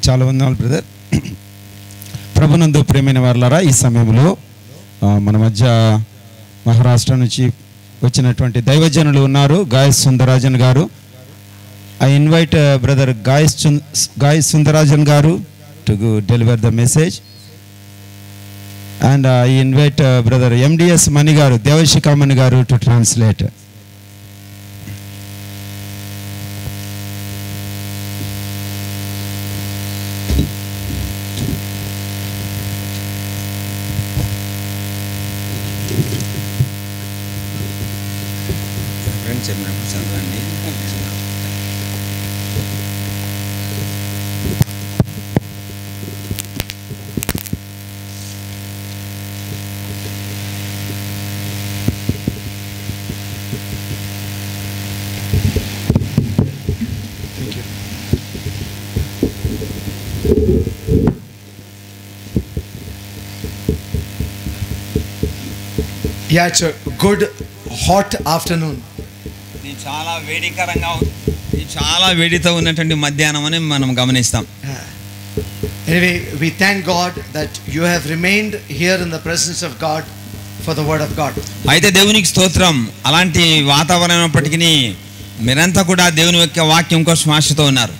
చాలా వందనాలు బ్రదర్. ప్రభునందు ప్రియమైన వారలారా, ఈ సమయంలో మన మధ్య మహారాష్ట్ర నుంచి వచ్చినటువంటి దైవజనులు ఉన్నారు. Gayas Sundarajan garu. I invite brother Gayas Sundarajan garu to deliver the message. And I invite brother MDS Mani garu, Devasikhamani garu to translate. చదవండి. Yeah, it's a good hot afternoon. చాలా వేడికరంగా, చాలా వేడితో ఉన్నటువంటి మధ్యాహ్నం అని మనం గమనిస్తాం. Anyway, we thank God that you have remained here in the presence of God for the word of God. అయితే దేవునికి స్తోత్రం. అలాంటి వాతావరణం ఉన్నప్పటికీ మీరంతా కూడా దేవుని యొక్క వాక్యం కోసం ఆశతో ఉన్నారు.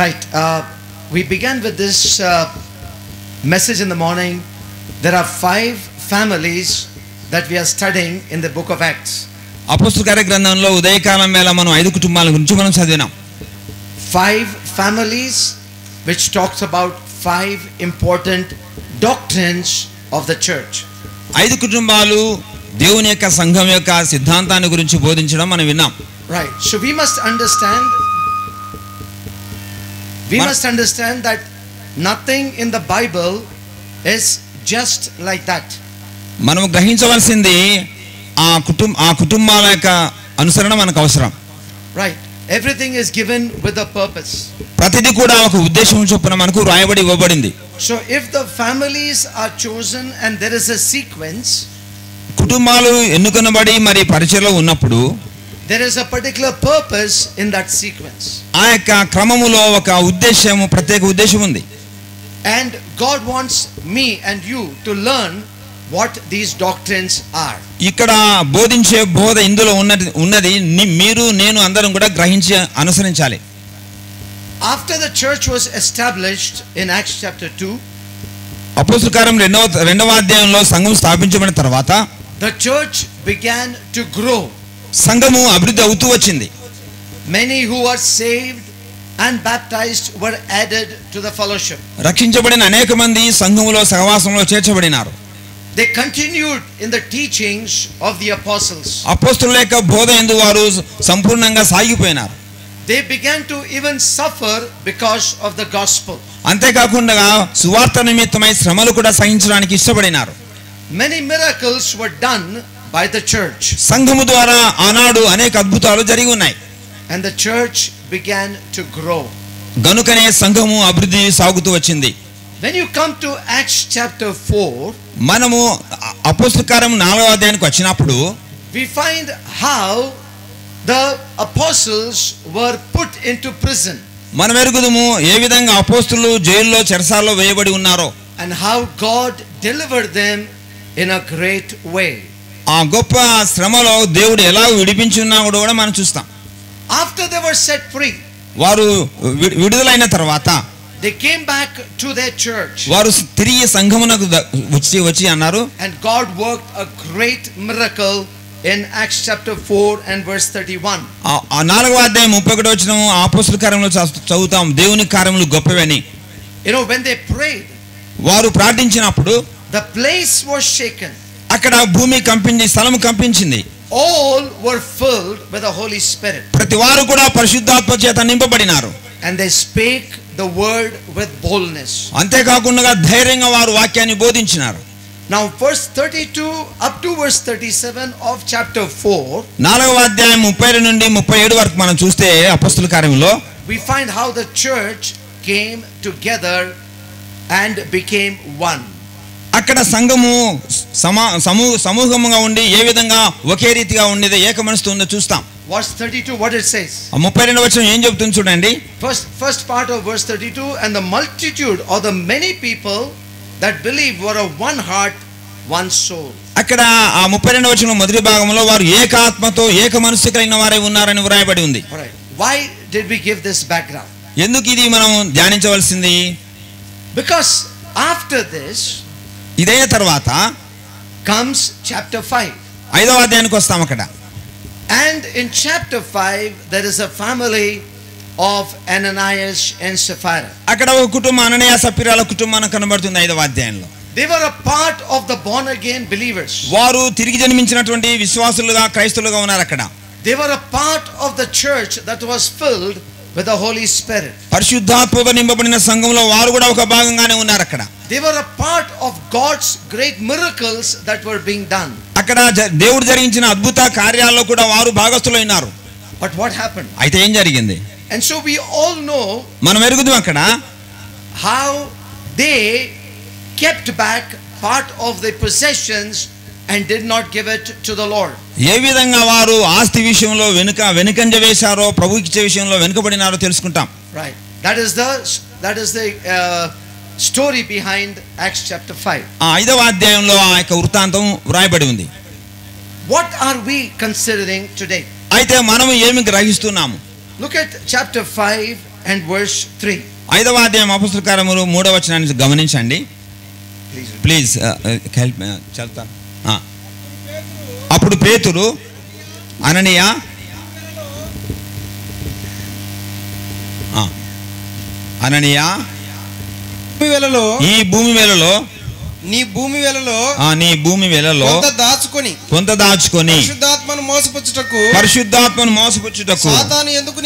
Right. We began with this message in the morning. There are 5 families that we are studying in the book of Acts. అపోస్తల కార్య గ్రంథంలో ఉదయకాలం వేళ మనం 5 కుటుంబాల గురించి మనం చదివినాం. 5 families which talks about 5 important doctrines of the church. 5 కుటుంబాలు దేవుని యొక్క సంఘం యొక్క సిద్ధాంతాన్ని గురించి బోధించడం మనం విన్నాం. Right. So we must understand that nothing in the Bible is just like that. మనం గ్రహించవలసింది ఆ కుటుంబాల యొక్క అనుసరణ మనకు అవసరం. Right. Everything is given with a purpose. ప్రతిదీ కూడా ఒక ఉద్దేశం చొప్పున మనకు రాయబడి ఇవ్వబడింది. So if the families are chosen and there is a sequence, కుటుంబాలు ఎన్నుకొనబడి మరి పరిచయలో ఉన్నప్పుడు there is a particular purpose in that sequence. ఆ యొక్క క్రమములో ఒక ఉద్దేశం, ప్రత్యేక ఉద్దేశం ఉంది. And God wants me and you to learn what these doctrines are. ఇక్కడ బోధించే బోధ ఇందులో ఉన్నది మీరు నేను అందరం కూడా గ్రహించి అనుసరించాలి. After the church was established in Acts chapter 2, అపోస్తల కార్యం 2వ అధ్యాయంలో సంఘం స్థాపించబడిన తర్వాత the church began to grow. సంఘము అభివృద్ధి అవుతూ వచ్చింది. Many who were saved and baptized were added to the fellowship. రక్షించబడిన అనేక మంది సంఘములో సహవాసంలో చేర్చబడినారు. They continued in the teachings of the apostles. అపోస్తలుల యొక్క బోధ యందు వారు సంపూర్ణంగా సాగిపోయినారు. They began to even suffer because of the gospel. అంతేకాకుండా సువార్త నిమిత్తమై శ్రమలు కూడా సహించడానికి ఇష్టపడినారు. Many miracles were done by the church. సంఘము ద్వారా ఆనాడు అనేక అద్భుతాలు జరిగి ఉన్నాయి. And the church began to grow. గనుకనే సంఘము అభివృద్ధి సాగుతూ వచ్చింది. When you come to Acts chapter 4, మనము అపోస్తల కార్యం 4వ అధ్యాయానికి వచ్చినప్పుడు we find how the apostles were put into prison. మనం ఎరుగుదుము ఏ విధంగా అపోస్తలులు జైల్లో చెరసాల్లో వేయబడి ఉన్నారో, And how God delivered them in a great way. ఆ గొప్ప శ్రమలో దేవుడు ఎలా విడిపించున్నాడో కూడా మనం చూస్తాం. After they were set free, వారు విడుదలైన తర్వాత they came back to their church. వారు తిరిగి సంఘమునకు వచ్చి అన్నారు. And God worked a great miracle in Acts chapter 4 and verse 31. ఆ 4వ అధ్యాయం 31వ వచనం అపోస్తల కార్యములో చదువుతాం, దేవుని కార్యములు గొప్పవని. You know, when they prayed, వారు ప్రార్థించినప్పుడు the place was shaken. అక్కడ భూమి కంపించి, స్థలము కంపించింది. All were filled with the Holy Spirit. ప్రతి వారు కూడా పరిశుద్ధాత్మ చేత నింపబడినారు. And they spake the word with boldness. అంతేకాకుండా ధైర్యంగా వారు వాక్యాన్ని బోధించినారు. Now verse 32 up to verse 37 of chapter 4, 4వ అధ్యాయం 32 నుండి 37 వరకు మనం చూస్తే అపోస్తల కార్యములో we find how the church came together and became one. అక్కడ సంఘము సమూహముగా ఉండి ఏ విధంగా ఒకే రీతిగా ఉండేది, ఏక మనసుతో ఉందో చూస్తాం. verse 32, what it says. 32వ వచనం ఏం చెప్తుంది చూడండి. First part of verse 32, and the multitude or the many people that believed were of one heart, one soul. అక్కడ ఆ 32వ వచనం మొదటి భాగంలో వారు ఏక ఆత్మతో ఏక మనస్సు కలిగిన వారై ఉన్నారని వ్రాయబడి ఉంది. Alright, why did we give this background? ఎందుకు ఇది మనం ధ్యానించవలసింది? Because after this ఇదే తర్వాత comes chapter 5. 5వ అధ్యాయానికి వస్తాం. అక్కడ And in chapter 5 there is a family of Ananias and Sapphira. అక్కడ ఒక కుటుంబం అననీయ సప్ఫీరాల కుటుంబానికి కనబడుతుంది 5వ అధ్యాయంలో. They were a part of the born again believers. వారు తిరిగి జన్మించినటువంటి విశ్వాసులుగా క్రైస్తవులుగా ఉన్నారు అక్కడ. They were a part of the church that was filled with the Holy Spirit. పరిశుద్ధాత్మతో నింపబడిన సంఘంలో వారు కూడా ఒక భాగంగానే ఉన్నారు అక్కడ. They were a part of God's great miracles that were being done. అక్కడ దేవుడు జరిగించిన అద్భుత కార్యాల్లో కూడా వారు భాగస్థులై ఉన్నారు. But what happened? అయితే ఏం జరిగింది? And so we all know మనం ఎరుగుదాం అక్కడ how they kept back part of their possessions and did not give it to the Lord. ఏ విధంగా వారు ఆస్తి విషయంలో వెనుకంజ వేశారో, ప్రభువుకి ఇచ్చే విషయంలో వెనుకబడినారో తెలుసుకుంటాం. Right. That is the story behind Acts chapter 5. 5వ అధ్యాయంలో ఆ యొక్క వృత్తాంతం వ్రాయబడి ఉంది. What are we considering today? అయితే మనము ఏమి గ్రహిస్తున్నాము? Look at chapter 5 and verse 3. 5వ అధ్యాయం అపొస్తలుల కార్యములు 3వ వచనాన్ని గమనించండి. ప్లీజ్ హెల్ప్ చదువుతాను. అప్పుడు పేతురు అననీయ ఈ భూమి వేళలో నీ భూమి వేళలో కొంత దాచుకొని పరిశుద్ధాత్మను మోసపుచ్చుటకు సాతాను ఎందుకు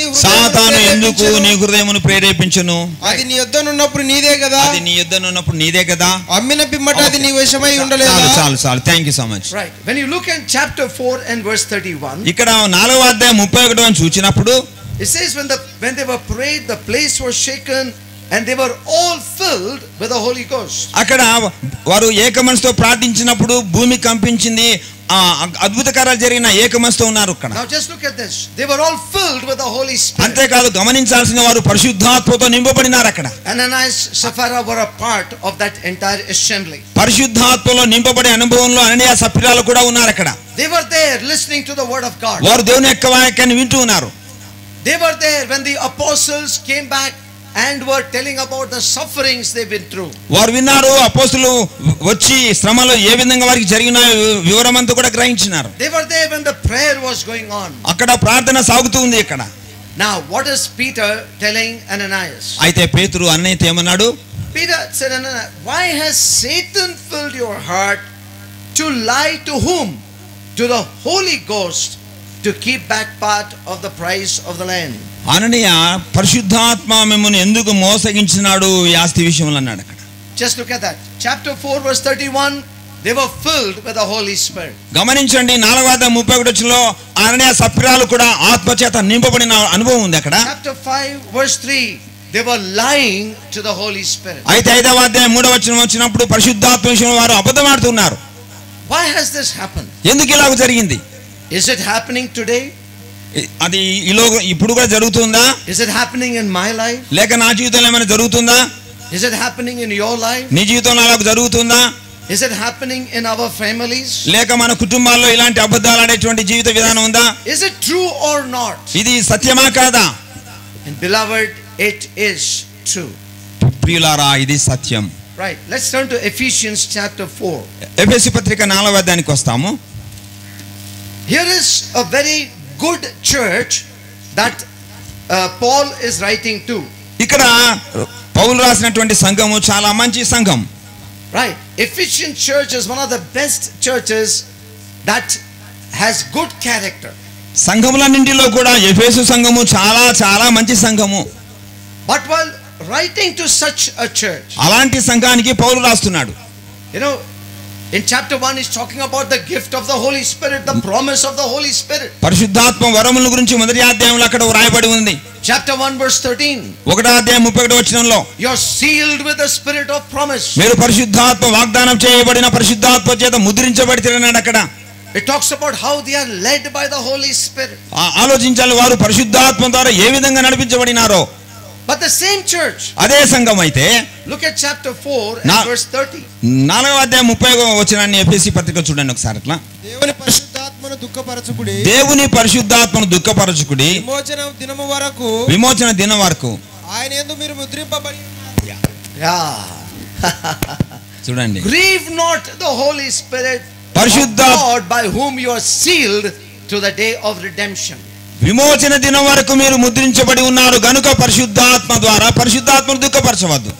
నీ హృదయమును ప్రేరేపించును? అది నీ యొద్దనున్నప్పుడు నీదే కదా అమ్మిన పిమ్మట అది నీ వశమై ఉండలేదు. చాలు thank you so much. Right. When you look at chapter 4 and verse 31, ఇక్కడ 4వ అధ్యాయం 31ని చూచినప్పుడు it says when they were prayed, the place was shaken and they were all filled with the Holy Ghost. అక్కడ వారు ఏక మనసుతో ప్రార్థించినప్పుడు భూమి కంపించింది, అద్భుత కార్యాలు జరిగిన ఏక మనసుతో ఉన్నారు అక్కడ. Now just look at this. They were all filled with the Holy Spirit. అంతేకాదు గమనించాల్సిన వారు పరిశుద్ధాత్మతో నింపబడినారు అక్కడ. Ananias, Sapphira were a part of that entire assembly. పరిశుద్ధాత్మలో నింపబడే అనుభవంలో అననీయ సప్ఫీరాలు కూడా ఉన్నారు అక్కడ. They were there listening to the word of God. వారు దేవుని యొక్క వాక్యాన్ని వింటూ ఉన్నారు. They were there when the apostles came back and were telling about the sufferings they've been through. వారు విన్నారు, అపోస్తలులు వచ్చి శ్రమలు ఏ విధంగా వారికి జరిగిన వివరమంతా కూడా గ్రహించినారు. They were there when the prayer was going on. అక్కడ ప్రార్థన సాగుతూ ఉంది అక్కడ. Now what is Peter telling Ananias? అయితే పేతురు అన్నయ్యతో ఏమన్నాడు? Peter said, Ananias, why has Satan filled your heart to lie to whom? To the Holy Ghost, to keep back part of the price of the land. అననీయ పరిశుద్ధాత్మ మిమ్మల్ని ఎందుకు మోసగించినాడు ఈ ఆస్తి విషయంలో అన్నాడు అక్కడ. Just look at that. Chapter 4 verse 31, they were filled with the Holy Spirit. గమనించండి 4వ అధ్యాయం 31వ వచనంలో అననీయ సప్ఫీరాలు కూడా ఆత్మ చేత నింపబడిన అనుభవం ఉంది అక్కడ. Chapter 5 verse 3, they were lying to the Holy Spirit. అయితే 5వ అధ్యాయం 3వ వచనం వచ్చినప్పుడు పరిశుద్ధాత్మ విషయంలో వారు అబద్ధమాడుతున్నారు. Why has this happened? ఎందుకు ఇలాగ జరిగింది? Is it happening today? అది ఇప్పుడు కూడా జరుగుతుందా? Is it happening in my life? లేక నా జీవితంలో ఏమైనా జరుగుతుందా? Is it happening in your life? నీ జీవితంలో అలాగ జరుగుతుందా? Is it happening in our families? లేక మన కుటుంబాల్లో ఇలాంటి అబద్ధాలు ఆడేటువంటి జీవిత విధానం ఉందా? Is it true or not? ఇది సత్యమా కాదా? And beloved, it is true. ప్రియులారా ఇది సత్యం. Right. Let's turn to Ephesians chapter 4. ఎఫెసీ పత్రిక 4వ అధ్యాయానికి వస్తాము. Here is a very good church that Paul is writing to. ఇక్కడ పౌలు రాసినటువంటి సంఘము చాలా మంచి సంఘం. Right. Ephesian church is one of the best churches that has good character. సంఘములన్నింటిలో కూడా ఎఫెసు సంఘము చాలా చాలా మంచి సంఘము. But while writing to such a church, అలాంటి సంఘానికి పౌలు రాస్తున్నాడు. you know, in chapter 1 he's talking about the gift of the Holy Spirit, the promise of the Holy Spirit. పరిశుద్ధాత్మ వరముల గురించి మొదటి అధ్యాయంలో అక్కడ వ్రాయబడి ఉంది. Chapter 1 verse 13. 1వ అధ్యాయం 31వ వచనంలో You're sealed with the spirit of promise. మీరు పరిశుద్ధాత్మ వాగ్దానం చేయబడిన పరిశుద్ధాత్మ చేత ముద్రించబడితే అన్నాడు అక్కడ. It talks about how they are led by the Holy Spirit. ఆలోచించాలి వారు పరిశుద్ధాత్మ ద్వారా ఏ విధంగా నడిపించబడినారో. But the same church, అదే సంఘం అయితే look at chapter 4 and verse 30. 4వ అధ్యాయం 30వ వచనాన్ని ఎఫెసీ పత్రిక చూడండి ఒకసారి అట్లా. దేవుని పరిశుద్ధాత్మను దుఃఖపరచుకుడి, దేవుని పరిశుద్ధాత్మను దుఃఖపరచుకుడి, విమోచన దినం వరకు ఆయన యందు మీరు ముద్రింపబడి Yeah. చూడండి. Grieve not the Holy Spirit పరిశుద్ధ of God by whom you are sealed to the day of redemption. విమోచన దినం వరకు మీరు ముద్రించబడి ఉన్నారు గనుక పరిశుద్ధాత్మ ద్వారా పరిశుద్ధాత్మను దుఃఖపరచవద్దు.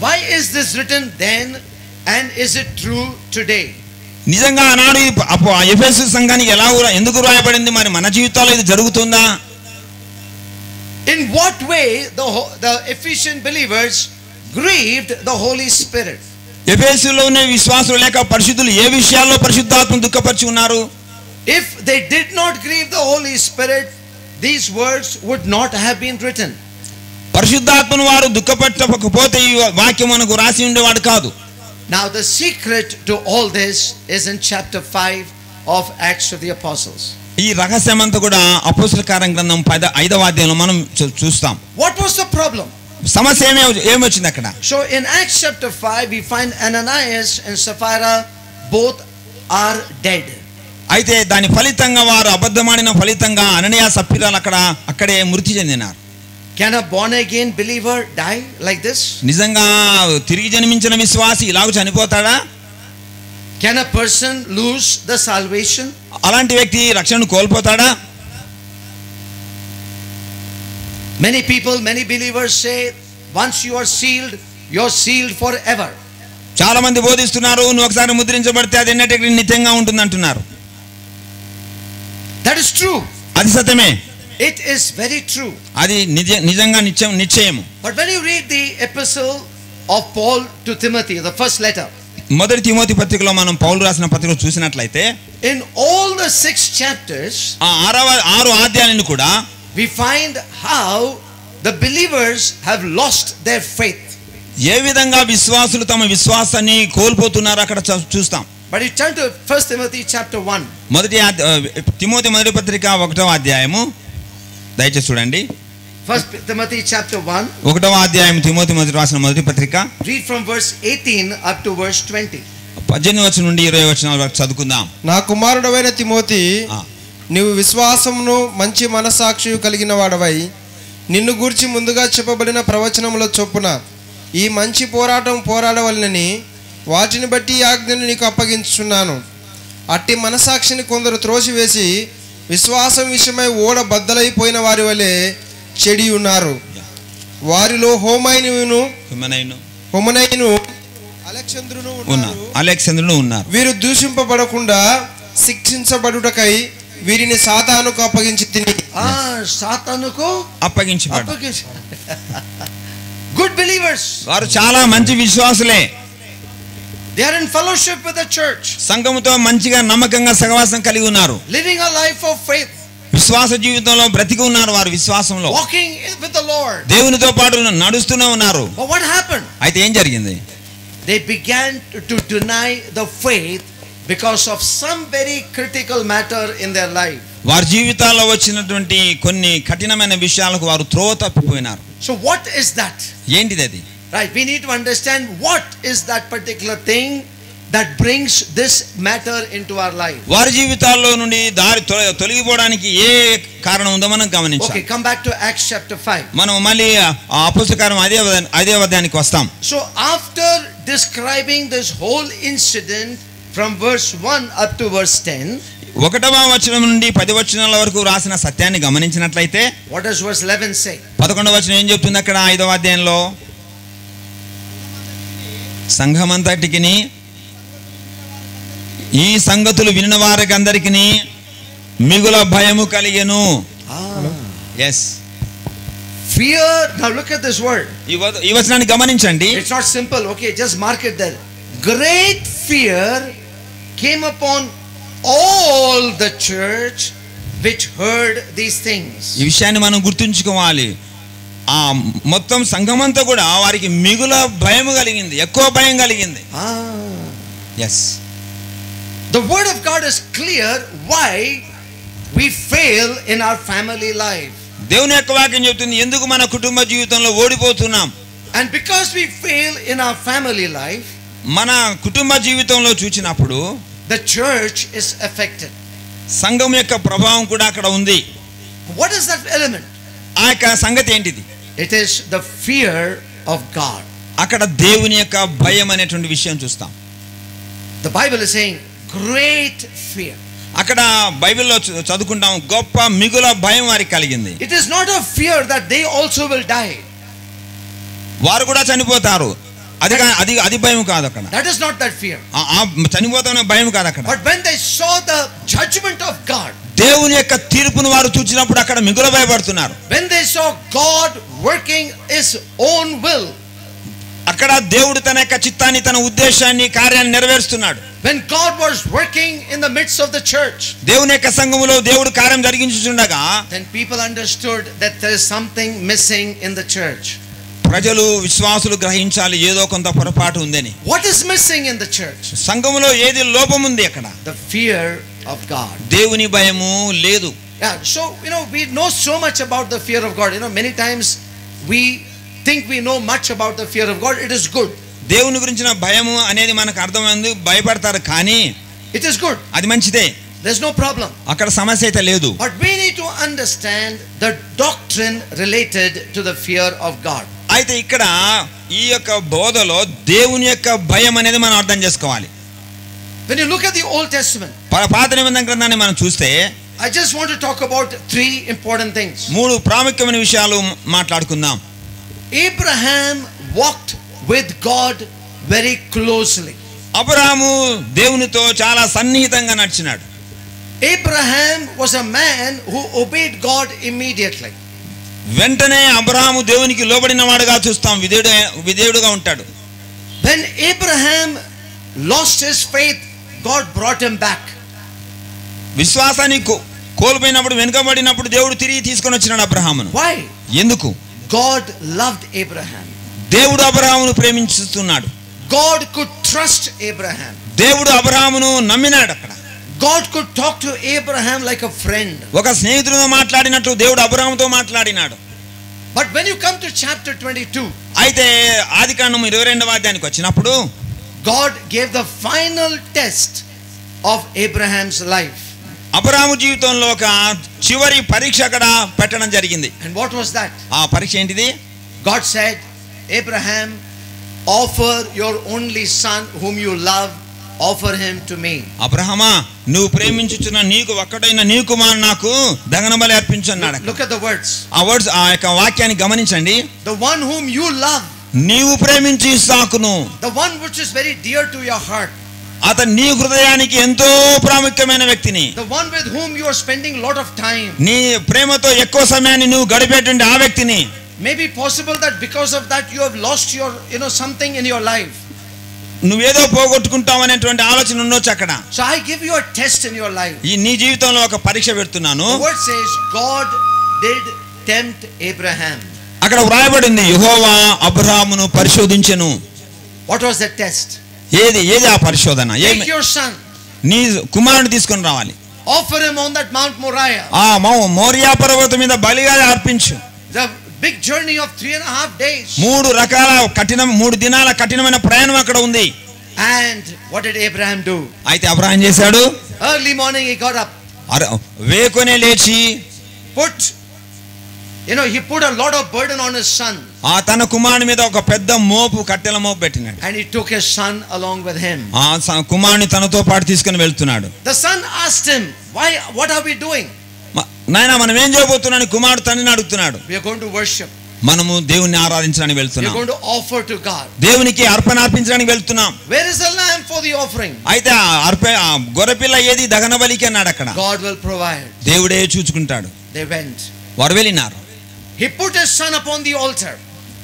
Why is this written then and is it true today? నిజంగా ఆనాడు ఎఫెసు సంఘానికి ఎందుకు రాయబడింది, మరి మన జీవితాల్లో ఇది జరుగుతుందా? In what way the Ephesian believers grieved the Holy Spirit? ఎఫెసులో ఉన్న విశ్వాసులు లేక పరిశుద్ధులు ఏ విషయాల్లో పరిశుద్ధాత్మను దుఃఖపరిచి ఉన్నారు? If they did not grieve the Holy Spirit, these words would not have been written. పరిశుద్ధాత్మను వారు దుఃఖపరచకపోతే ఈ వాక్యం మనకు రాసి ఉండేవాడు కాదు. Now the secret to all this is in chapter 5 of Acts of the Apostles. ఈ రహస్యం అంతా కూడా అపోస్తల కార్యం గ్రంథం 5వ అధ్యాయంలో మనం చూస్తాం. What was the problem? సమస్య ఏమొచ్చింది అక్కడ? So in Acts chapter 5 we find Ananias and Sapphira both are dead. అయితే దాని ఫలితంగా వారు అబద్ధమాడిన ఫలితంగా అననీయ సప్ఫీరాలు అక్కడే మృతి చెందినారు. Can a born again believer die like this? నిజంగా తిరిగి జన్మించిన విశ్వాసి ఇలాగ చనిపోతాడా? Can a person lose the salvation? అలాంటి వ్యక్తి రక్షణను కోల్పోతాడా? Many people, many believers say once you are sealed forever. చాలా మంది బోధిస్తున్నారు నువ్వు ఒకసారి ముద్రించబడితే అది ఎన్నటికీ నిత్యంగా ఉంటుంది అంటున్నారు. That is true. అది సత్యమే. It is very true. అది నిజంగా నిశ్చయము. But when you read the epistle of Paul to Timothy, the first letter, మొదటి తిమోతి పత్రికలో మనం పౌలు రాసిన పత్రికలో చూసినట్లయితే in all the 6 chapters, ఆ 6 అధ్యాయాలను కూడా we find how the believers have lost their faith. ఏ విధంగా విశ్వాసులు తమ విశ్వాసాన్ని కోల్పోతున్నారు అక్కడ చూస్తాం. But you turn to 1 Timothy chapter 1. Timothy మొదటి పత్రిక 1వ అధ్యాయము దయచేసి చూడండి. 1 Timothy chapter 1. 1వ అధ్యాయం తిమోతి రాసిన మొదటి పత్రిక. Read from verse 18 up to verse 20. 18 వచనం నుండి 20 వచనాల వరకు చదువుకుందాం. నా కుమారుడవైన తిమోతి, నీవు విశ్వాసమును మంచి మనస్సాక్షి కలిగిన వాడవై నిన్ను గూర్చి ముందుగా చెప్పబడిన ప్రవచనముల చొప్పున ఈ మంచి పోరాటం పోరాడవలనని వాటిని బట్టి ఈ ఆజ్ఞను నీకు అప్పగించుచున్నాను. అట్టి మనసాక్షిని కొందరు త్రోసివేసి విశ్వాసం విషయమై ఓడ బద్దలైపోయిన వారి వలె చెడి ఉన్నారు. వారిలో హోమైనును అలెగ్జాంద్రును ఉన్నారు. వీరు దూషింపబడకుండా శిక్షించబడుటకై వీరిని సాతానుకు అప్పగించి తిని సాతానుకు అప్పగించి గుడ్ బిలీవర్స్, వారు చాలా మంచి విశ్వాసులే. They are in fellowship with the church. సంఘముతో మంచిగా నమ్మకంగా సహవాసం కలిగి ఉన్నారు. Living a life of faith. విశ్వాస జీవితంలో బ్రతికి ఉన్నారు వారు విశ్వాసంలో. Walking with the Lord. దేవునితో పాటు నడుస్తూనే ఉన్నారు. But what happened? అయితే ఏం జరిగింది? They began to deny the faith because of some very critical matter in their life. వారి జీవితాల్లో వచ్చినటువంటి కొన్ని కఠినమైన విషయాలకు వారు త్రోవ తప్పిపోయినారు. So what is that? ఏంటిది అది? Right, we need to understand what is that particular thing that brings this matter into our life. వారి జీవితాల్లో నుండి దారి తొలగిపోవడానికి ఏ కారణం ఉందో మనం గమనించాలి. Okay, come back to Acts chapter 5. మనం మళ్ళీ అపోస్తల కార్యం అదే అధ్యాయానికి వస్తాం. So after describing this whole incident from verse 1 up to verse 10, 1వ వచనం నుండి 10 వచనాల వరకు రాసిన సత్యాన్ని గమనించినట్లయితే what does verse 11 say? 11వ వచనం ఏం చెప్తుంది అక్కడ 5వ అధ్యాయంలో? సంఘమంతటికిని ఈ సంగతులు వినిన వారికి అందరికిని మిగుల భయము కలిగెను. yes, fear. Now look at this word. ఈ వచనాన్ని గమనించండి. It's not simple. Okay, just mark it there. Great fear came upon all the church which heard these things. ఈ విషయాన్ని మనం గుర్తుంచుకోవాలి. ఆ మొత్తం సంఘమంతా కూడా వారికి మిగుల భయం కలిగింది, ఎక్కువ భయం కలిగింది. Ah. yes, The word of God is clear why we fail in our family life. దేవుని యొక్క వాక్యం చెప్తుంది ఎందుకు మన కుటుంబ జీవితంలో ఓడిపోతున్నాం. And because we fail in our family life, మన కుటుంబ జీవితంలో చూచినప్పుడు the church is affected. సంఘం యొక్క ప్రభావం కూడా అక్కడ ఉంది. What is that element? ఆ యొక్క సంగతి ఏంటిది? It is the fear of God. అక్కడ దేవుని యొక్క భయం అనేటువంటి విషయం చూస్తాం. The Bible is saying great fear. అక్కడ బైబిల్లో చదువుకుంటాం గొప్ప మిగుల భయం వారికి కలిగింది. It is not a fear that they also will die. వారు కూడా చనిపోతారు. అది భయం కాదు అక్కడ. That is not that fear. చనిపోతామనే భయం కాదు అక్కడ. But when they saw the judgment of God, దేవుని యొక్క తీర్పును వారు చూచినప్పుడు అక్కడ మిగుల భయపడుతున్నారు. when they saw God working his own will, అక్కడ దేవుడు తన యొక్క చిత్తాన్ని తన ఉద్దేశాన్ని కార్యాన్ని నెరవేరుస్తున్నాడు. when God was working in the midst of the church, దేవుని యొక్క సంఘములో దేవుడు కార్యం జరిగించుచుండగా then people understood that there is something missing in the church. ప్రజలు విశ్వాసులు గ్రహించాలి ఏదో కొంత పొరపాటు ఉందని. What is missing in the church? సంఘములో ఏది లోపం ఉంది అక్కడ? The fear of God. దేవుని భయము లేదు. Yeah, so we know so much about the fear of God. Many times we think we know much about the fear of God. It is good. దేవుని గురించిన భయము అనేది మనకు అర్థమైంది. భయపడతారు కానీ It is good. అది మంచిదే. There's no problem. అక్కడ సమస్య అయితే లేదు. But we need to understand the doctrine related to the fear of God. అయితే ఇక్కడ ఈ యొక్క బోధలో దేవుని యొక్క భయం అనేది మనం అర్థం చేసుకోవాలి. When you look at the Old Testament, పాత నిబంధన గ్రంథాన్ని మనం చూస్తే I just want to talk about 3 important things. 3 ప్రాముఖ్యమైన విషయాలు మాట్లాడుకుందాం. Abraham walked with God very closely. Abraham దేవునితో చాలా సన్నిహితంగా నడిచినాడు. Abraham was a man who obeyed God immediately. వెంటనే అబ్రహాము దేవునికి లోబడిన వాడుగా చూస్తాం. విధేయుడుగా ఉంటాడు. When Abraham lost his faith, God brought him back. విశ్వాసాన్ని కోల్పోయినప్పుడు వెనుకబడినప్పుడు దేవుడు తిరిగి తీసుకొని వచ్చినాడు అబ్రహామును. Why? ఎందుకు? God loved Abraham. దేవుడు అబ్రహామును ప్రేమిస్తున్నాడు. God could trust Abraham. దేవుడు అబ్రహామును నమ్మినాడు. అక్కడ God could talk to Abraham like a friend. ఒక స్నేహితుడితో మాట్లాడినట్టు దేవుడు అబ్రహాముతో మాట్లాడినాడు. But when you come to chapter 22, అయితే ఆదికాండం 22వ అధ్యాయానికి వచ్చినప్పుడు God gave the final test of Abraham's life. Abraham జీవితంలో ఒక చివరి పరీక్ష అక్కడ పెట్టడం జరిగింది. And what was that? ఆ పరీక్ష ఏంటిది? God said, Abraham, offer your only son whom you love, offer him to me. అబ్రహామా నువ్వు ప్రేమించుచున్న నీకు ఒక్కడైన నీ కుమారుడు నాకు దహన బలి అర్పించు అన్నాడు. Look at the words. ఆ యొక్క వాక్యాన్ని గమనించండి. The one whom you love, నీవు ప్రేమించి ఇస్సాకును, the one which is very dear to your heart, అతను నీ హృదయానికి ఎంతో ప్రాముఖ్యమైన వ్యక్తిని, the one with whom you are spending a lot of time, నీ ప్రేమతో ఎక్కువ సమయాన్ని నువ్వు గడిపేటువంటి ఆ వ్యక్తిని. maybe possible that because of that you have lost your something in your life. నువ్వేదో పోగొట్టుకుంటావు అనేటువంటి ఆలోచన ఉండొచ్చు అక్కడ. So I give you a test in your life. ఈ నీ జీవితంలో ఒక పరీక్ష పెడుతున్నాను. The word says God did tempt Abraham. అక్కడ వ్రాయబడింది యెహోవా అబ్రహామును పరిశోధించెను. What was that test? ఏది ఆ పరిశోధన? Take your son, నీ కుమారుని తీసుకొని రావాలి, offer him on that Mount Moriah. ఆ మోరియా పర్వతం మీద బలిగా అర్పించు. The big journey of 3.5 days. 3 దినాల కఠినమైన ప్రయాణం అక్కడ ఉంది. And what did Abraham do? అయితే అబ్రహాం చేశాడు, Early morning he got up. వేకునే లేచి he put a lot of burden on his son. ఆ తన కుమారుని మీద ఒక పెద్ద కట్టెల మోపు పెట్టినాడు. And he took his son along with him. ఆ కుమారుని తనతో పాటు తీసుకొని వెళ్తున్నాడు. The son asked him, what are we doing? నాయనా మనం ఏం చేయబోతున్నాను? కుమారుడు తండ్రిని అడుగుతున్నాడు. We are going to worship. మనము దేవుణ్ణి ఆరాధించడానికి We వెళ్తున్నాం. are going to offer to God. దేవునికి అర్పణ అర్పించడానికి వెళ్తున్నాం. Where is the lamb for the offering? అయితే గొర్రెపిల్ల ఏది దహన బలికి అన్నాడు. అక్కడ God will provide. దేవుడే చూసుకుంటాడు. They went. వారు వెళ్ళినారు. He put his son upon the altar.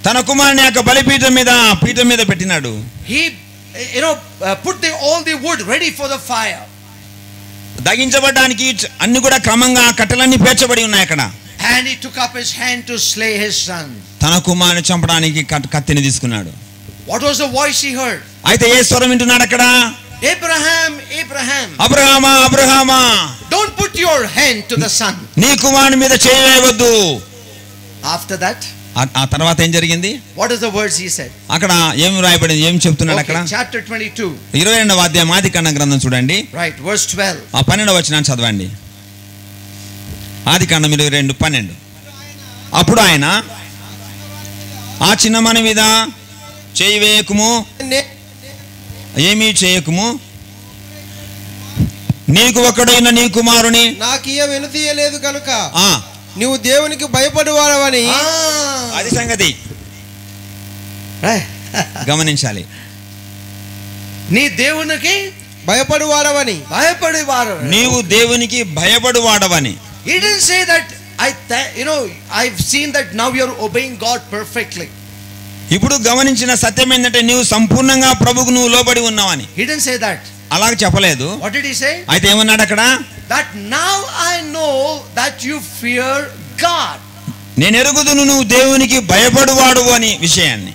తన కుమారుని యొక్క బలిపీఠం మీద పెట్టినాడు. He put all the wood ready for the fire. దగించబడడానికి అన్ని కూడా క్రమంగా కట్టెలన్నీ పేర్చబడి ఉన్నాయి అక్కడ. And he took up his hand to slay his son. తన కుమారుని చంపడానికి కత్తిని తీసుకున్నాడు. What was the voice he heard? అయితే ఏ స్వరం వింటున్నాడు అక్కడ? Abraham, Abraham, అబ్రహామా అబ్రహామా, don't put your hand to the sun. నీ కుమారుని మీద చేయవద్దు. After that, ఆ తర్వాత ఏం జరిగింది? what is the words he said? అక్కడ ఏం రాయబడింది, ఏం చెప్తున్నాడు అక్కడ? Okay, chapter 22. 22వ అధ్యాయం ఆదికాండ గ్రంథం చూడండి, Right, verse 12. ఆ 12వ వచనాన్ని చదవండి. ఆదికాండం 22:12. అప్పుడు ఆయన, ఆ చిన్నమని మీద చేయి వేయకుము, ఏమీ చేయకుము, నీకు ఒక్కడైన నీ కుమారుని నాకియ వెనుతీయలేదు కనుక ఆ నీవు దేవునికి భయపడువాడవని. అది సంగతి Right. గమనించాలి. నీ దేవునికి భయపడువాడవని. భయపడేవారు. నీవు దేవునికి భయపడువాడవని. He didn't say that I've seen that now you're obeying God perfectly. ఇప్పుడు గమనించిన సత్యం ఏంటంటే నీవు సంపూర్ణంగా ప్రభువుకు నువ్వు లోబడి ఉన్నావని. He didn't say that. అలాగ చెప్పలేదు. What did he say? అయితే ఏమన్నాడు అక్కడ? That now I know that you fear God. నేను ఎరుగుదును నువ్వు దేవునికి భయపడువాడు అని విషయాన్ని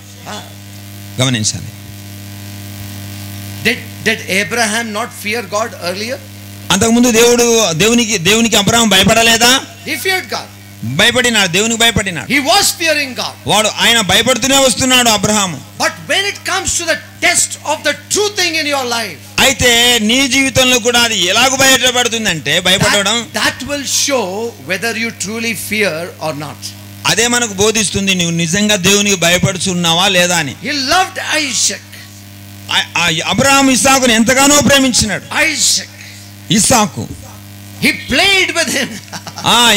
గమనించాలి. Did Abraham not fear God earlier? అంతకుముందు దేవునికి అబ్రహాం భయపడలేదా? He feared God. భయపడినాడు, దేవునికి భయపడినాడు. He was fearing God. వాడు ఆయన భయపడుతూనే వస్తున్నాడు Abraham. But when it comes to the test of the true thing in your life, అయితే నీ జీవితంలో కూడా అది ఎలాగ బయటపడుతుందంటే భయపడడం that will show whether you truly fear or not. అదే మనకు బోధిస్తుంది నువ్వు నిజంగా దేవునికి భయపడుచున్నావా లేదా అని. He loved Isaac. అబ్రహాము ఇస్సాకును ఎంతగానో ప్రేమించినాడు. Isaac. Isaac He played with him.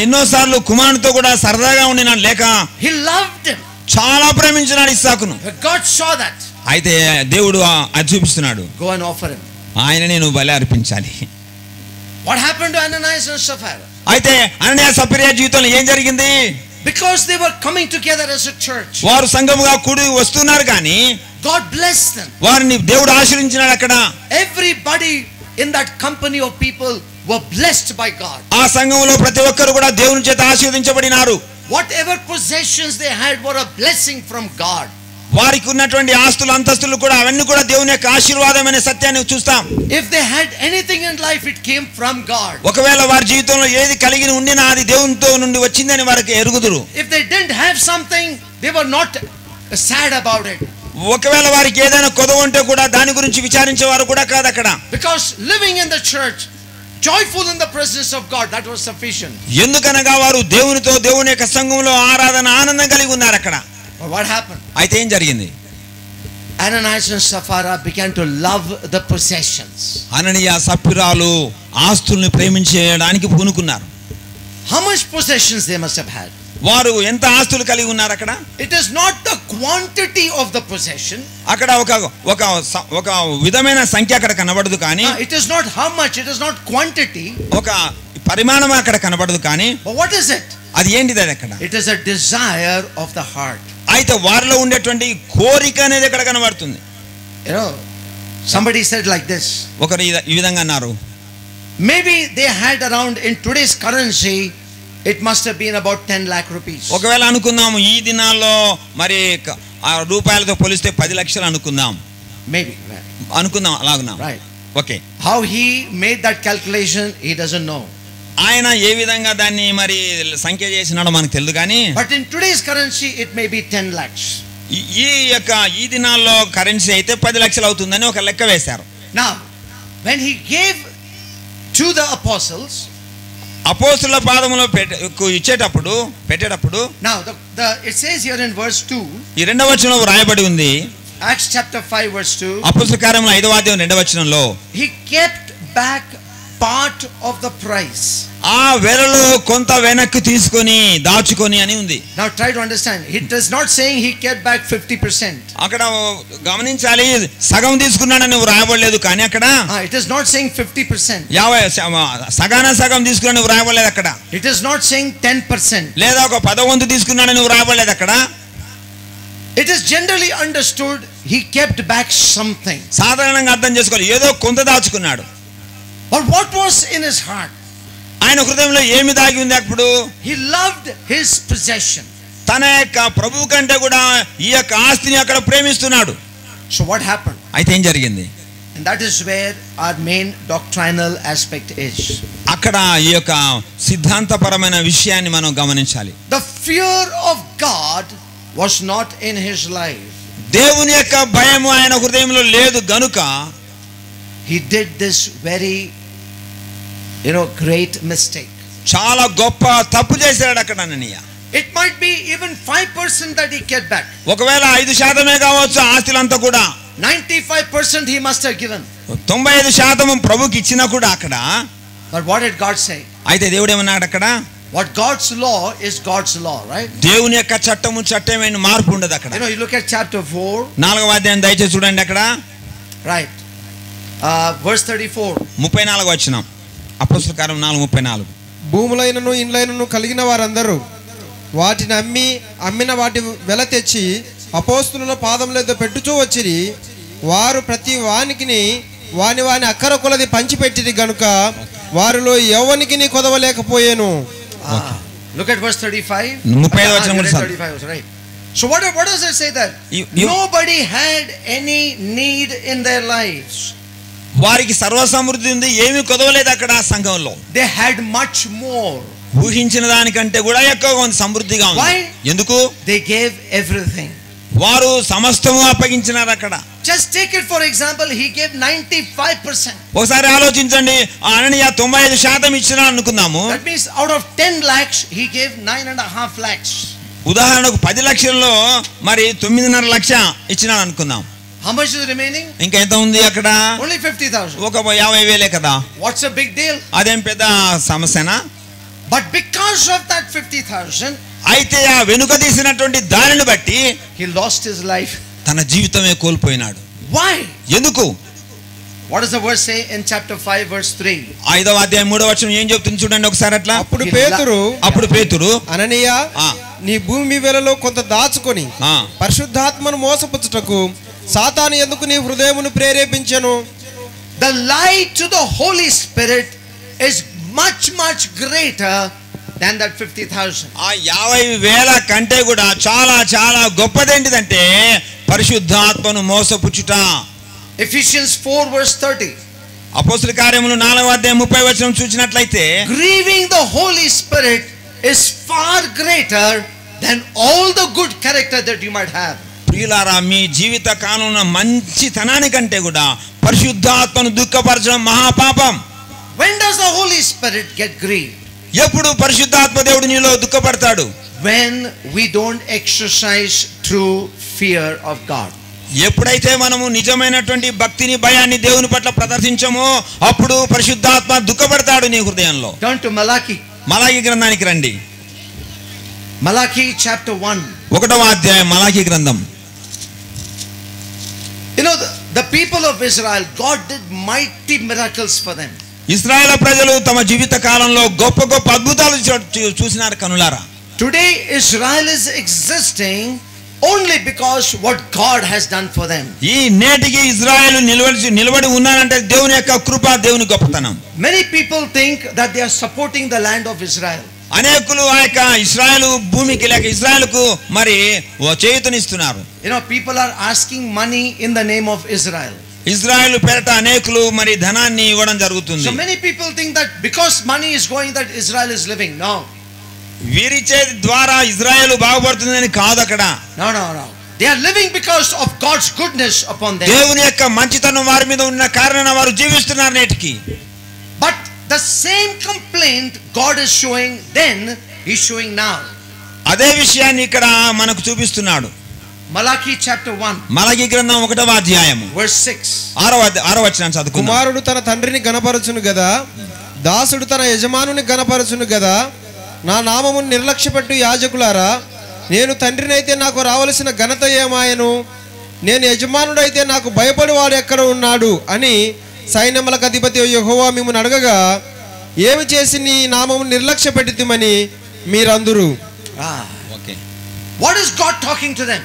ఎన్నోసార్లు కుమారునితో కూడా సరదాగా ఉండినాడు, లేక He loved him. చాలా ప్రేమించినాడు ఇస్సాకును. God saw that. అయితే దేవుడు అది చూపిస్తున్నాడు, Go and offer him. ఆయన నేను బలి అర్పించాలి. What happened to Ananias and Sapphira? అయితే అననీయ సప్ఫిరా జీవితంలో ఏం జరిగింది? Because they were coming together as a church. వారు సంఘముగా కూడి వస్తున్నారు కానీ God blessed them. వారిని దేవుడు ఆశీర్వదించినాడు. అక్కడ Everybody in that company of people were blessed by God. ఆ సంఘములో ప్రతి ఒక్కరు కూడా దేవుని చేత ఆశీర్వదించబడినారు. Whatever possessions they had were a blessing from God. వారికి ఉన్నటువంటి ఆస్తులు అంతస్తులు కూడా అవన్నీ కూడా దేవుని యొక్క ఆశీర్వాదమైన సత్యాన్ని చూస్తాం. If they had anything in life, it came from God. ఒకవేళ వారి జీవితంలో ఏది కలిగి ఉండినా అది దేవునితో నుండి వచ్చిందని వారికి ఎరుగుదురు. If they didn't have something, they were not sad about it. ఒకవేళ వారికి ఏదైనా కొదవ ఉంటే కూడా దాని గురించి విచారించేవారు కూడా కాదు అక్కడ. Because living in the church, joyful in the presence of God, that was sufficient. ఎందుకనగా వారు దేవునితో దేవుని యొక్క సంఘంలో ఆరాధన ఆనందం కలిగి ఉన్నారు అక్కడ. But what happened? అయితే ఏం జరిగింది? Ananias and Sapphira began to love the possessions. అననీయ సప్ఫిరాలు ఆస్తుల్ని ప్రేమించడానికి పూనుకున్నారు. How much possessions they must have had? వారు ఎంత ఆస్తులు కలిగి ఉన్నారు అక్కడ? It is not the quantity of the possession. అక్కడ ఒక విధమైన సంఖ్య అక్కడ కనబడదు కానీ, It is not how much, it is not quantity. ఒక పరిమాణం అక్కడ కనబడదు కానీ, But what is it? అది ఏంటిది అది అక్కడ? It is a desire of the heart. అయితే వారిలో ఉండేటువంటి కోరిక అనేది అక్కడ కనబడుతుంది. Somebody said like this. ఒకరు ఈ విధంగా అన్నారు, Maybe they had around, in today's currency, it must have been about 10 lakh rupees. ఒకవేళ అనుకుందాము ఈ దినాల్లో మరి ఆ రూపాయలతో పోలిస్తే 10 లక్షలు అనుకుందాం. Maybe. అనుకుందాం అలాగున్నాం. Right. Okay. How he made that calculation, he doesn't know. ఆయన ఏ విధంగా దాన్ని మరి సంఖ్య చేసినాడో మనకు తెలియదు కానీ, But in today's currency, it may be 10 lakhs. ఈ దినాల్లో కరెన్సీ అయితే 10 లక్షలు అవుతుందని ఒక లెక్క వేశారు. Now, when he gave to the apostles, అపోస్తుల పాదములో పెట్టేటప్పుడు now it says here in verse 2, ఈ 2వ వచనంలో రాయబడి ఉంది. Acts chapter 5 verse 2, అపోస్తుల కార్యములు 5వ అధ్యాయం 2వ వచనంలో, he kept back part of the price. ఆ వెలలో కొంత వెనక్కి తీసుకొని దాచుకొని అని ఉంది. Now try to understand, it is not saying he kept back 50%. అక్కడ గమనించాలి, సగం తీసుకున్నాడని రాయబడలేదు కానీ అక్కడ It is not saying 50%. సగం తీసుకున్నాడని రాయబడలేదు అక్కడ. It is not saying 10%. లేదా ఒక 10వ రాయబడలేదు అక్కడ. It is generally understood he kept back something. సాధారణంగా అర్థం చేసుకోవాలి, ఏదో కొంత దాచుకున్నాడు. But what was in his heart? ఆయన హృదయంలో ఏమి దాగి ఉంది అప్పుడు? He loved his possession. తన యొక్క ప్రభువు కంటే కూడా ఈ యొక్క ఆస్తిని అక్కడ ప్రేమిస్తున్నాడు. So what happened? అయితే ఏం జరిగింది? And that is where our main doctrinal aspect is. అక్కడ ఈ యొక్క సిద్ధాంతపరమైన విషయాన్ని మనం గమనించాలి. The fear of God was not in his life. దేవుని యొక్క భయం ఆయన హృదయంలో లేదు గనుక He did this very, great mistake. చాలా గొప్ప తప్పు చేశాడు అక్కడ అననీయ. It might be even 5% that he kept back. ఒకవేళ 5% కావచ్చు ఆస్తులంతా కూడా. 95% he must have given. 95% ప్రభుకి ఇచ్చినా కూడా అక్కడ. But what did God say? అయితే దేవుడు ఏమన్నాడు అక్కడ? What God's law is God's law, right? దేవుని యొక్క చట్టమైన మార్పు ఉండదు అక్కడ. You look at chapter 4. 4వ అధ్యాయం దయచేసి చూడండి అక్కడ. Right. Verse 34. 34వ వచనం. అపోస్తలుల కార్యం 4:34. భూములైనను ఇండ్లైనను కలిగిన వారందరూ వాటిని అమ్మిన వాటి వెల తెచ్చి అపోస్తుల పాదముల పెట్టుచూ వచ్చిరి. వారు ప్రతి వానికి వాని అక్కర కొలది పంచిపెట్టిరి గనుక వారిలో ఎవనికి కొదవలేకపోయేను. Look at verse 35. 35వ వచనం కూడా sir. 35, right. So what does it say that? Nobody had any need in their lives. వారికి సర్వసమృద్ధి ఉంది, ఏమీ కొదవలేదు అక్కడ ఆ సంఘంలో. They had much more. ఊహించిన దానికంటే కూడా ఎక్కువగా ఉంది, సమృద్ధిగా ఉంది. Why? ఎందుకు? They gave everything. వారు సమస్తము అప్పగించినారు అక్కడ. Just take it for example, he gave 95%. ఒకసారి ఆలోచించండి, అననీయ 95% ఇచ్చినా అనుకుందాము. That means out of 10 lakhs he gave 9.5 lakhs. ఉదాహరణకు 10 లక్షల్లో మరి 9.5 లక్ష ఇచ్చినాడు అనుకుందాం. How much is remaining? ఇంకా ఎంత ఉంది అక్కడ? Only 50,000. ఒక 50,000 కదా. What's a big deal? అదేం పెద్ద సమస్యనా? But because of that 50,000, అయితే ఆ వెనుక తీసినటువంటి దానిని బట్టి he lost his life. తన జీవితమే కోల్పోయినాడు. Why? ఎందుకు? What does the verse say in chapter 5 verse 3? 5వ అధ్యాయం 3వ వచనం ఏం చెప్తుంది చూడండి ఒకసారి అట్లా. అప్పుడు పేతురు అననీయ నీ భూమి వేలలో కొంత దాచుకొని పరిశుద్ధాత్మను మోసపుచ్చుటకు సాతాను ఎందుకు నీ హృదయమును ప్రేరేపించెను? The lie to the Holy Spirit is much greater than that 50,000. ఆ 50,000 కంటే కూడా చాలా చాలా గొప్పదేంటిదంటే పరిశుద్ధాత్మను మోసపుచ్చుట. Ephesians 4 verse 30. అపోస్తలుల కార్యములు 4వ అధ్యాయం 30వ వచనం చూసినట్లయితే grieving the Holy Spirit is far greater than all the good character that you might have. ప్రియులారా, మీ జీవిత కాలంలో మంచితనానికంటే కూడా పరిశుద్ధాత్మను దుఃఖపరచడం మహాపాపం. When does the Holy Spirit get grieved? ఎప్పుడు పరిశుద్ధాత్మ దేవుడు నీలో దుఃఖపడతాడు? When we don't exercise true fear of God. ఎప్పుడైతే మనము నిజమైనటువంటి భక్తిని భయాన్ని దేవుని పట్ల ప్రదర్శించమో అప్పుడు పరిశుద్ధాత్మ దుఃఖపడతాడు నీ హృదయంలో. Turn to Malachi. మలాకి గ్రంథానికి రండి. Malachi chapter 1. 1వ అధ్యాయం మలాకి గ్రంథం. The people of Israel, God did mighty miracles for them. ఇశ్రాయేలు ప్రజలు తమ జీవిత కాలంలో గొప్ప గొప్ప అద్భుతాలు చూసినారు కనులారా. Today Israel is existing only because what God has done for them. ఈ నేటికి ఇజ్రాయెలు నిలబడి ఉన్నారంటే దేవుని యొక్క కృప, దేవుని గొప్పతనం. Many people think that they are supporting the land of Israel. అనేకులు ఆ యొక్క ఇశ్రాయేలు భూమికి లేక ఇశ్రాయేలుకు మరి చేయూతనిస్తున్నారు. People are asking money in the name of Israel. Israel పేరట అనేకులు మరి ధనాన్ని ఇవ్వడం జరుగుతుంది. So many people think that because money is going that Israel is living. No. వీరిచే ద్వారా ఇజ్రాయెలు బాగుపడుతుందని కాదు అక్కడ. No. They are living because of God's goodness upon them. దేవుని యొక్క మంచితనం వారి మీద ఉన్న కారణంగా వారు జీవిస్తున్నారు నేటికి. But the same complaint God is showing then, He is showing now. అదే విషయాన్ని ఇక్కడ మనకు చూపిస్తున్నాడు. Malachi chapter 1. మలాకి గ్రంథం 1వ అధ్యాయము verse 6. 6వ వచనం చదువుకుందాం. కుమారుడు తన తండ్రిని గణపరచును గదా, దాసుడు తన యజమానుని గణపరచును గదా. నా నామమును నిర్లక్ష్యపెట్టు యాజకులారా, నేను తండ్రినైతే నాకు రావలసిన ఘనత ఏమాయను? నేను యజమానుడైతే నాకు భయపడి వాడు ఎక్కడ ఉన్నాడు అని సైన్యములకు అధిపతి యెహోవా మిమ్మును అడగగా, ఏమి చేసి నీ నామమును నిర్లక్ష్యపెట్టితిమని మీరందరూ. Okay, What is God talking to them?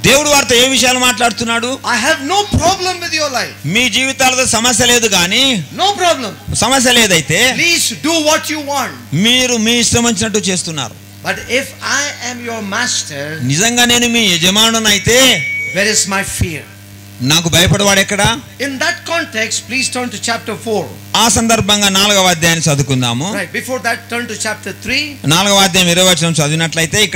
దేవుడు వారితో ఏ విషయాలు మాట్లాడుతున్నాడు? I have no problem with your life. మీ జీవితాలతో సమస్య లేదు కానీ, No problem. సమస్య లేదైతే Please do what you want. మీరు మీ ఇష్టం వచ్చినట్టు చేస్తున్నారు. But if I am your master, నిజంగా నేను మీ యజమానునైతే where is my fear? నాకు భయపడవాడు ఎక్కడ? In that context, please turn to chapter 4. ఆ సందర్భంగా 4వ అధ్యాయాన్ని చదువుకుందాము. Right. Before that, turn to chapter 3. 4వ అధ్యాయం 20వ వచనం చదివినట్లయితే ఇక్కడ